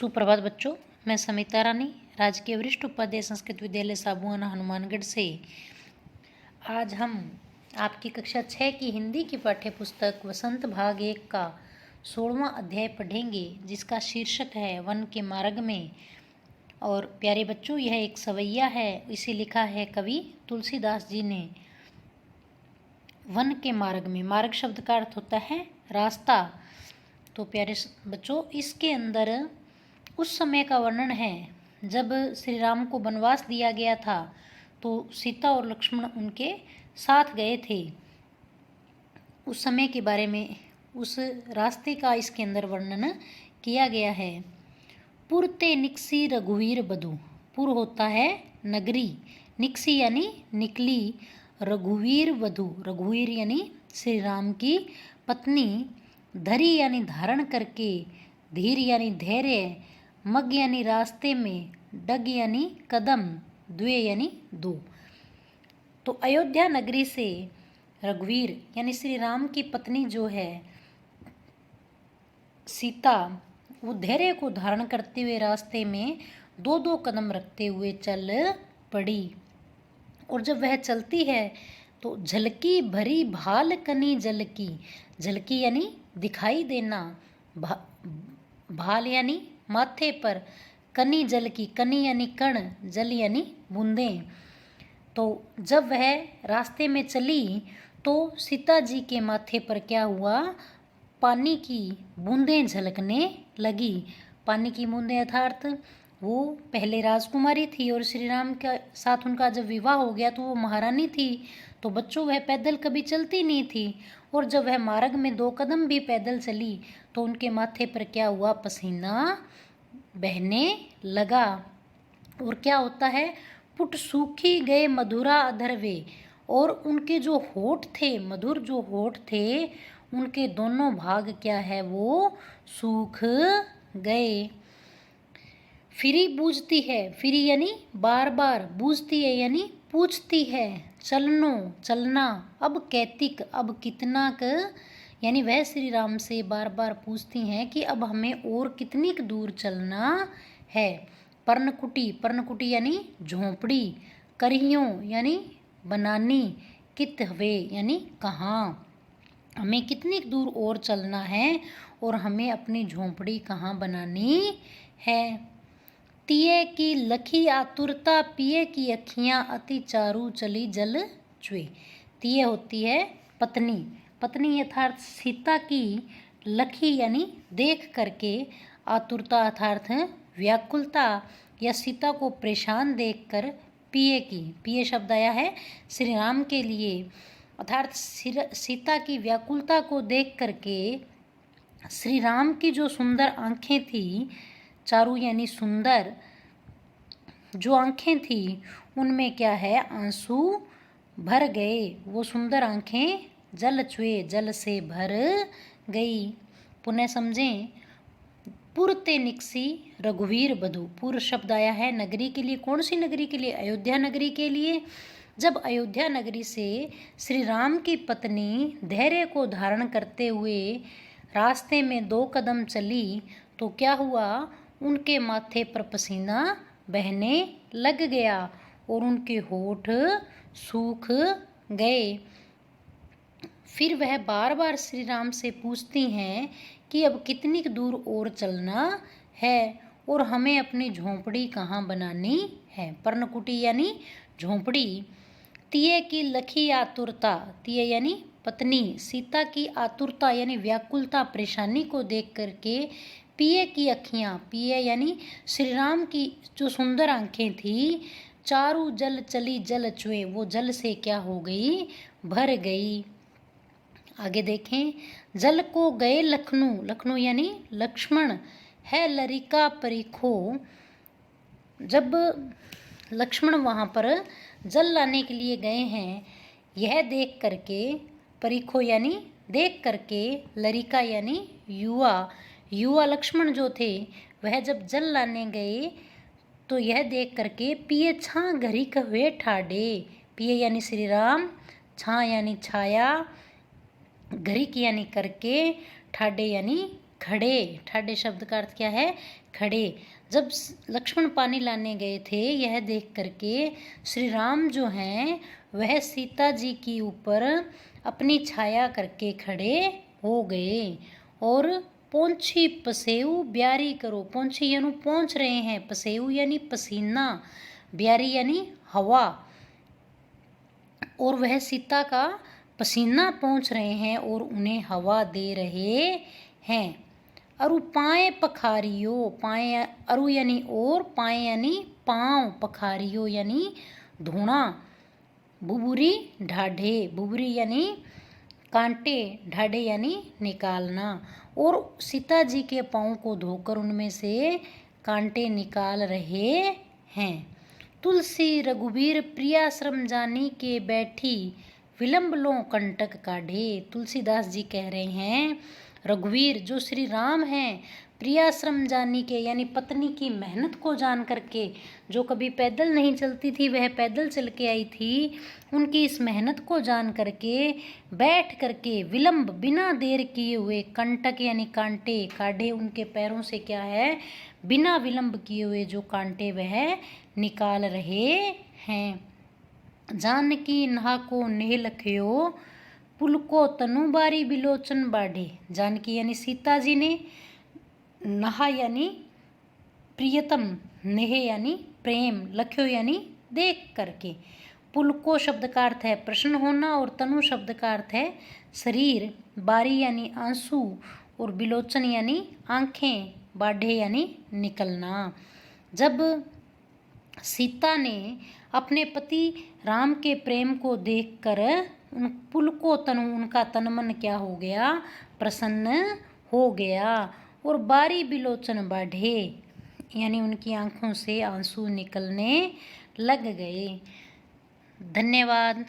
सुप्रभात बच्चों, मैं समिता रानी राजकीय वरिष्ठ उपाध्याय संस्कृत विद्यालय साबुआना हनुमानगढ़ से आज हम आपकी कक्षा 6 की हिंदी की पाठ्य पुस्तक वसंत भाग 1 का 16वां अध्याय पढ़ेंगे, जिसका शीर्षक है वन के मार्ग में। और प्यारे बच्चों, यह एक सवैया है, इसे लिखा है कवि तुलसीदास जी ने। वन के मार्ग में, मार्ग शब्द का अर्थ होता है रास्ता। तो प्यारे बच्चों, इसके अंदर उस समय का वर्णन है जब श्री राम को वनवास दिया गया था, तो सीता और लक्ष्मण उनके साथ गए थे। उस समय के बारे में, उस रास्ते का इसके अंदर वर्णन किया गया है। पुर ते निकसी रघुवीर बधु। पुर होता है नगरी, निकसी यानी निकली, रघुवीर वधु, रघुवीर यानी श्री राम की पत्नी, धरी यानी धारण करके, धीर यानी धैर्य, मग यानी रास्ते में, डग यानी कदम, द्वे यानी दो। तो अयोध्या नगरी से रघुवीर यानी श्री राम की पत्नी जो है सीता, वो धैर्य को धारण करते हुए रास्ते में दो दो कदम रखते हुए चल पड़ी। और जब वह चलती है तो झलकी भरी भाल कनी जल की, झलकी यानी दिखाई देना, भाल यानी माथे पर, कनी जल की, कनी यानी कण, जल यानी बूंदें। तो जब वह रास्ते में चली तो सीता जी के माथे पर क्या हुआ, पानी की बूंदें झलकने लगी। पानी की बूंदें अर्थात वो पहले राजकुमारी थी और श्री राम के साथ उनका जब विवाह हो गया तो वो महारानी थी। तो बच्चों, वह पैदल कभी चलती नहीं थी, और जब वह मार्ग में दो कदम भी पैदल चली तो उनके माथे पर क्या हुआ, पसीना बहने लगा। और क्या होता है, पुट सूखी गए मधुरा अधर वे, और उनके जो होठ थे, मधुर जो होठ थे, उनके दोनों भाग क्या है, वो सूख गए। फिरी बूझती है, फिरी यानी बार बार, बूझती है यानी पूछती है, चलनो चलना, अब कैतिक, अब कितना क, यानी वह श्री राम से बार बार पूछती हैं कि अब हमें और कितनी दूर चलना है। पर्णकुटी, पर्णकुटी यानी झोंपड़ी, करहियों यानी बनानी, कित हवे यानी कहाँ, हमें कितनी दूर और चलना है और हमें अपनी झोंपड़ी कहाँ बनानी है। तिये की लखी आतुरता, पिए की अखियाँ, अति चारू चली जल चुए। तिये होती है पत्नी, पत्नी यथार्थ सीता की, लखी यानी देख करके, आतुरता अर्थात व्याकुलता या सीता को परेशान देखकर, पिए की, पिए शब्द आया है श्री राम के लिए, अर्थात सीता की व्याकुलता को देख करके श्री राम की जो सुंदर आँखें थी, चारू यानी सुंदर जो आँखें थी, उनमें क्या है, आंसू भर गए। वो सुंदर आँखें जल चुए, जल से भर गई। पुनः समझें, पुर ते निकसी रघुवीर बधु। पुर शब्द आया है नगरी के लिए, कौन सी नगरी के लिए, अयोध्या नगरी के लिए। जब अयोध्या नगरी से श्री राम की पत्नी धैर्य को धारण करते हुए रास्ते में दो कदम चली तो क्या हुआ, उनके माथे पर पसीना बहने लग गया और उनके होठ सूख गए। फिर वह बार बार श्री राम से पूछती हैं कि अब कितनी दूर और चलना है और हमें अपनी झोंपड़ी कहाँ बनानी है। पर्णकुटी यानी झोंपड़ी। तिये की लखी आतुरता, तिये यानी पत्नी, सीता की आतुरता यानी व्याकुलता, परेशानी को देख करके, पिए की अखियाँ, पिए यानी श्री राम की जो सुंदर आँखें थी, चारू जल चली जल चुए, वो जल से क्या हो गई, भर गई। आगे देखें, जल को गए लखनऊ, लखनऊ यानी लक्ष्मण, है लरिका परिखो। जब लक्ष्मण वहाँ पर जल लाने के लिए गए हैं, यह देख करके, परिखो यानी देख करके, लरिका यानी युवा, युवा लक्ष्मण जो थे, वह जब जल लाने गए तो यह देख करके, पिए छाँ घरी कवे ठाडे, पिए यानी श्री राम, छाँ यानी छाया, घरी की यानी करके, ठाडे यानी खड़े। ठाडे शब्द का अर्थ क्या है? खड़े। जब लक्ष्मण पानी लाने गए थे, यह देख करके श्री राम जो हैं वह सीता जी के ऊपर अपनी छाया करके खड़े हो गए और पोंछी पसेऊ ब्यारी करो। पोंछी यानी पहुँच रहे हैं, पसेऊ यानी पसीना, ब्यारी यानी हवा, और वह सीता का पसीना पहुँच रहे हैं और उन्हें हवा दे रहे हैं। अरु पाए पखारियो, पाए अरु यानी और, पाए यानी पाँव, पखारियो यानी धोना, बुबुरी ढाढ़े, बुबुरी यानी कांटे, ढाढ़े यानी निकालना, और सीता जी के पाँव को धोकर उनमें से कांटे निकाल रहे हैं। तुलसी रघुबीर प्रियाश्रम जानी के बैठी, विलंब लो कंटक काढ़े। तुलसीदास जी कह रहे हैं रघुवीर जो श्री राम हैं, प्रियाश्रम जानी के यानी पत्नी की मेहनत को जान करके, जो कभी पैदल नहीं चलती थी वह पैदल चल के आई थी, उनकी इस मेहनत को जान करके बैठ करके विलंब बिना देर किए हुए, कंटक यानी कांटे, काढ़े उनके पैरों से क्या है, बिना विलंब किए हुए जो कांटे वह निकाल रहे हैं। जानकी नहा को नेह लखयो, पुलको तनु बारी बिलोचन बाढ़े। जानकी यानी सीता जी ने, नहा यानी प्रियतम, नेह यानी प्रेम, लख्यो यानी देख करके। पुलको शब्द का अर्थ है प्रसन्न होना और तनु शब्द का अर्थ है शरीर, बारी यानी आंसू और बिलोचन यानी आंखें, बाढ़े यानी निकलना। जब सीता ने अपने पति राम के प्रेम को देखकर उन पुलको तनु, उनका तन मन क्या हो गया, प्रसन्न हो गया, और बारी बिलोचन बाढ़े यानी उनकी आंखों से आंसू निकलने लग गए। धन्यवाद।